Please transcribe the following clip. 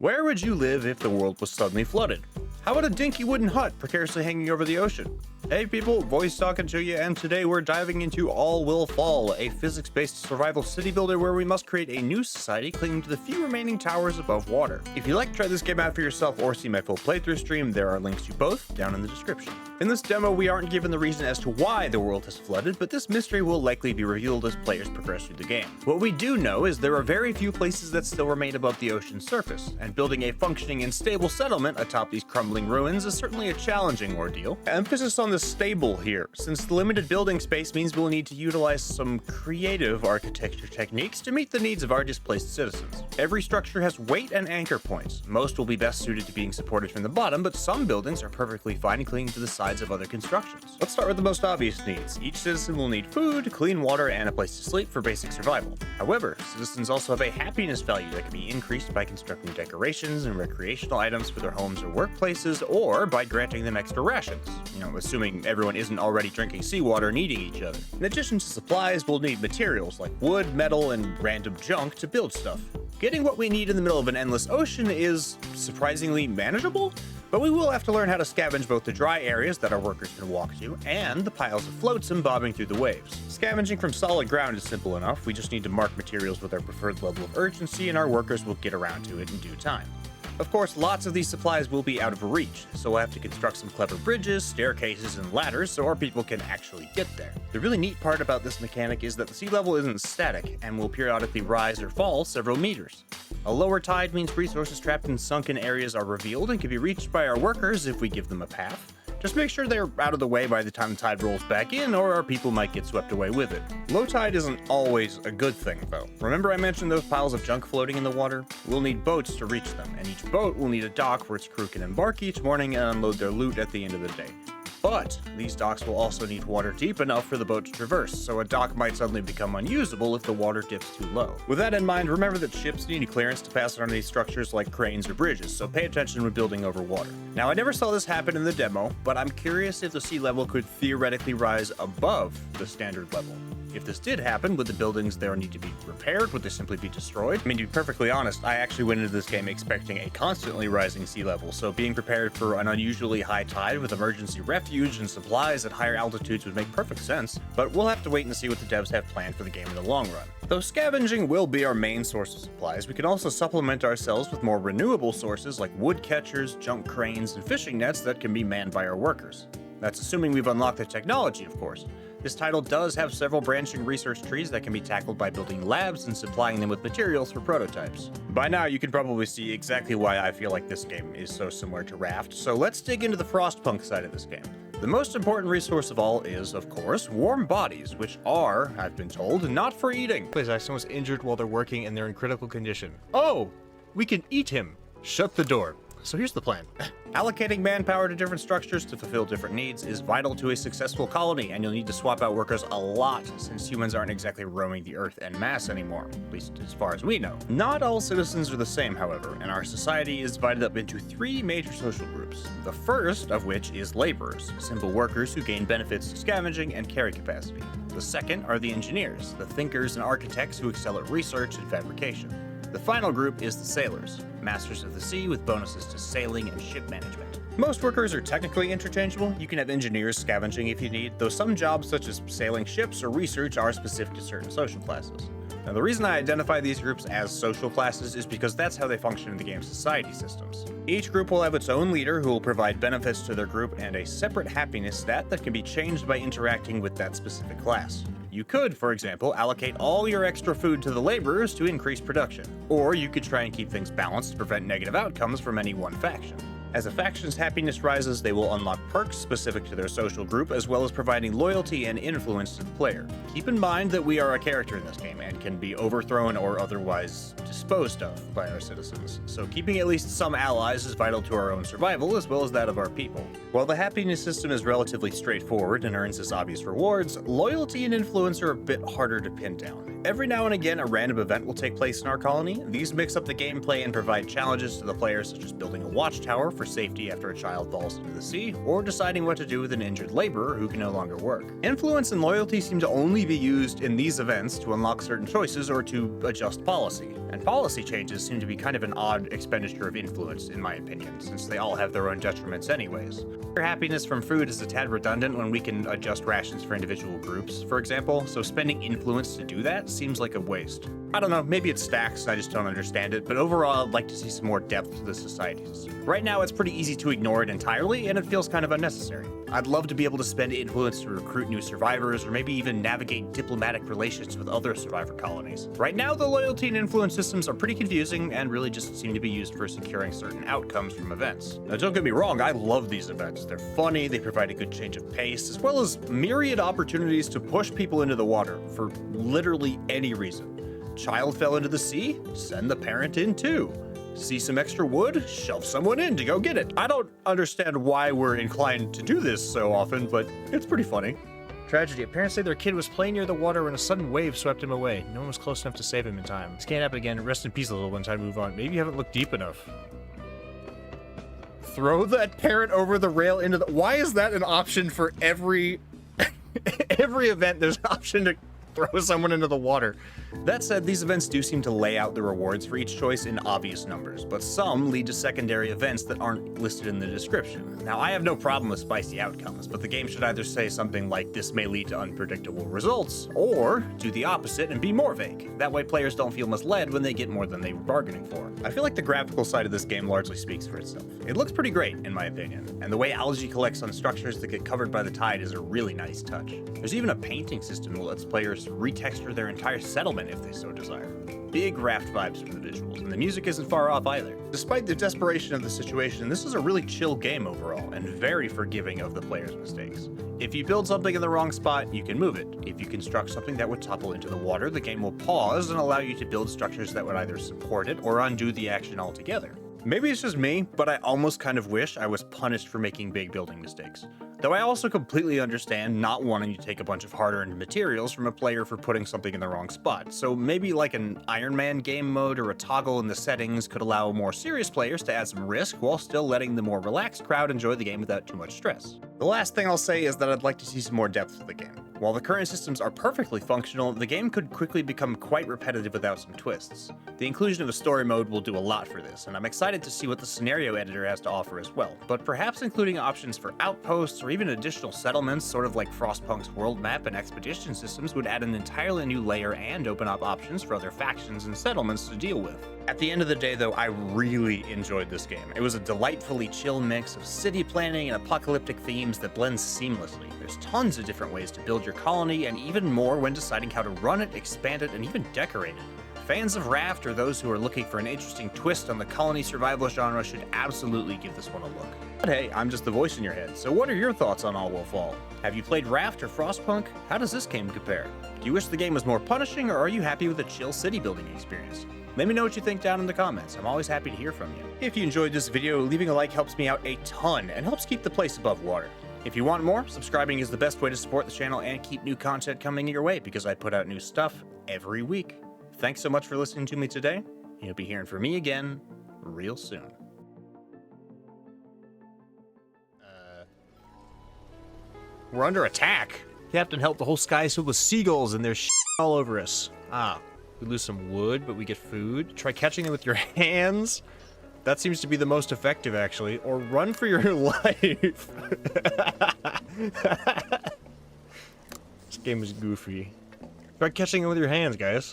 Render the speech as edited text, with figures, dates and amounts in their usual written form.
Where would you live if the world was suddenly flooded? How about a dinky wooden hut precariously hanging over the ocean? Hey people, voice talking to you, and today we're diving into All Will Fall, a physics-based survival city builder where we must create a new society clinging to the few remaining towers above water. If you'd like to try this game out for yourself or see my full playthrough stream, there are links to both down in the description. In this demo, we aren't given the reason as to why the world has flooded, but this mystery will likely be revealed as players progress through the game. What we do know is there are very few places that still remain above the ocean's surface, and building a functioning and stable settlement atop these crumbling ruins is certainly a challenging ordeal. Emphasis on the stable here, since the limited building space means we'll need to utilize some creative architecture techniques to meet the needs of our displaced citizens. Every structure has weight and anchor points. Most will be best suited to being supported from the bottom, but some buildings are perfectly fine clinging to the sides of other constructions. Let's start with the most obvious needs. Each citizen will need food, clean water, and a place to sleep for basic survival. However, citizens also have a happiness value that can be increased by constructing decorations and recreational items for their homes or workplaces, or by granting them extra rations, assuming everyone isn't already drinking seawater and eating each other. In addition to supplies, we'll need materials like wood, metal, and random junk to build stuff. Getting what we need in the middle of an endless ocean is surprisingly manageable, but we will have to learn how to scavenge both the dry areas that our workers can walk to and the piles of flotsam bobbing through the waves. Scavenging from solid ground is simple enough. We just need to mark materials with our preferred level of urgency, and our workers will get around to it in due time. Of course, lots of these supplies will be out of reach, so we'll have to construct some clever bridges, staircases, and ladders so our people can actually get there. The really neat part about this mechanic is that the sea level isn't static and will periodically rise or fall several meters. A lower tide means resources trapped in sunken areas are revealed and can be reached by our workers if we give them a path. Just make sure they're out of the way by the time the tide rolls back in, or our people might get swept away with it. Low tide isn't always a good thing, though. Remember I mentioned those piles of junk floating in the water? We'll need boats to reach them, and each boat will need a dock where its crew can embark each morning and unload their loot at the end of the day. But these docks will also need water deep enough for the boat to traverse, so a dock might suddenly become unusable if the water dips too low. With that in mind, remember that ships need clearance to pass underneath structures like cranes or bridges, so pay attention when building over water. Now, I never saw this happen in the demo, but I'm curious if the sea level could theoretically rise above the standard level. If this did happen, would the buildings there need to be repaired? Would they simply be destroyed? I mean, to be perfectly honest, I actually went into this game expecting a constantly rising sea level, so being prepared for an unusually high tide with emergency refuge and supplies at higher altitudes would make perfect sense, but we'll have to wait and see what the devs have planned for the game in the long run. Though scavenging will be our main source of supplies, we can also supplement ourselves with more renewable sources like wood catchers, junk cranes, and fishing nets that can be manned by our workers. That's assuming we've unlocked the technology, of course. This title does have several branching research trees that can be tackled by building labs and supplying them with materials for prototypes. By now, you can probably see exactly why I feel like this game is so similar to Raft, so let's dig into the Frostpunk side of this game. The most important resource of all is, of course, warm bodies, which are, I've been told, not for eating. Please, someone's injured while they're working and they're in critical condition. Oh, we can eat him. Shut the door. So here's the plan. Allocating manpower to different structures to fulfill different needs is vital to a successful colony, and you'll need to swap out workers a lot since humans aren't exactly roaming the earth en masse anymore, at least as far as we know. Not all citizens are the same, however, and our society is divided up into three major social groups. The first of which is laborers, simple workers who gain benefits, scavenging, and carry capacity. The second are the engineers, the thinkers and architects who excel at research and fabrication. The final group is the sailors, masters of the sea with bonuses to sailing and ship management. Most workers are technically interchangeable. You can have engineers scavenging if you need, though some jobs such as sailing ships or research are specific to certain social classes. Now, the reason I identify these groups as social classes is because that's how they function in the game's society systems. Each group will have its own leader who will provide benefits to their group and a separate happiness stat that can be changed by interacting with that specific class. You could, for example, allocate all your extra food to the laborers to increase production, or you could try and keep things balanced to prevent negative outcomes from any one faction. As a faction's happiness rises, they will unlock perks specific to their social group, as well as providing loyalty and influence to the player. Keep in mind that we are a character in this game and can be overthrown or otherwise disposed of by our citizens, so keeping at least some allies is vital to our own survival as well as that of our people. While the happiness system is relatively straightforward and earns us obvious rewards, loyalty and influence are a bit harder to pin down. Every now and again, a random event will take place in our colony. These mix up the gameplay and provide challenges to the players, such as building a watchtower for safety after a child falls into the sea, or deciding what to do with an injured laborer who can no longer work. Influence and loyalty seem to only be used in these events to unlock certain choices or to adjust policy. And policy changes seem to be kind of an odd expenditure of influence, in my opinion, since they all have their own detriments anyways. Your happiness from food is a tad redundant when we can adjust rations for individual groups, for example, so spending influence to do that seems like a waste. I don't know, maybe it stacks and I just don't understand it, but overall I'd like to see some more depth to the societies. Right now it's pretty easy to ignore it entirely, and it feels kind of unnecessary. I'd love to be able to spend influence to recruit new survivors, or maybe even navigate diplomatic relations with other survivor colonies. Right now the loyalty and influence systems are pretty confusing and really just seem to be used for securing certain outcomes from events. Now don't get me wrong, I love these events. They're funny, they provide a good change of pace, as well as myriad opportunities to push people into the water for literally any reason. Child fell into the sea? Send the parent in too. See some extra wood? Shove someone in to go get it. I don't understand why we're inclined to do this so often, but it's pretty funny. Tragedy. Parents say their kid was playing near the water when a sudden wave swept him away. No one was close enough to save him in time. This can't happen again. Rest in peace, little one. Time to move on. Maybe you haven't looked deep enough. Throw that parent over the rail into the... Why is that an option for every... every event? There's an option to throw someone into the water. That said, these events do seem to lay out the rewards for each choice in obvious numbers, but some lead to secondary events that aren't listed in the description. Now, I have no problem with spicy outcomes, but the game should either say something like this may lead to unpredictable results, or do the opposite and be more vague. That way players don't feel misled when they get more than they were bargaining for. I feel like the graphical side of this game largely speaks for itself. It looks pretty great, in my opinion, and the way algae collects on structures that get covered by the tide is a really nice touch. There's even a painting system that lets players retexture their entire settlement if they so desire. Big Raft vibes from the visuals, and the music isn't far off either. Despite the desperation of the situation, this is a really chill game overall, and very forgiving of the player's mistakes. If you build something in the wrong spot, you can move it. If you construct something that would topple into the water, the game will pause and allow you to build structures that would either support it or undo the action altogether. Maybe it's just me, but I almost kind of wish I was punished for making big building mistakes. Though I also completely understand not wanting to take a bunch of hard-earned materials from a player for putting something in the wrong spot, so maybe like an Iron Man game mode or a toggle in the settings could allow more serious players to add some risk while still letting the more relaxed crowd enjoy the game without too much stress. The last thing I'll say is that I'd like to see some more depth to the game. While the current systems are perfectly functional, the game could quickly become quite repetitive without some twists. The inclusion of a story mode will do a lot for this, and I'm excited to see what the scenario editor has to offer as well, but perhaps including options for outposts or even additional settlements, sort of like Frostpunk's world map and expedition systems, would add an entirely new layer and open up options for other factions and settlements to deal with. At the end of the day though, I really enjoyed this game. It was a delightfully chill mix of city planning and apocalyptic themes that blends seamlessly. There's tons of different ways to build your colony, and even more when deciding how to run it, expand it, and even decorate it. Fans of Raft or those who are looking for an interesting twist on the colony survival genre should absolutely give this one a look. But hey, I'm just the voice in your head, so what are your thoughts on All Will Fall? Have you played Raft or Frostpunk? How does this game compare? Do you wish the game was more punishing, or are you happy with a chill city building experience? Let me know what you think down in the comments. I'm always happy to hear from you. If you enjoyed this video, leaving a like helps me out a ton and helps keep the place above water. If you want more, subscribing is the best way to support the channel and keep new content coming your way because I put out new stuff every week. Thanks so much for listening to me today. You'll be hearing from me again real soon. We're under attack. Captain, help, the whole sky is filled with seagulls and there's all over us. We lose some wood, but we get food. Try catching them with your hands. That seems to be the most effective, actually. Or run for your life. This game is goofy. Try catching them with your hands, guys.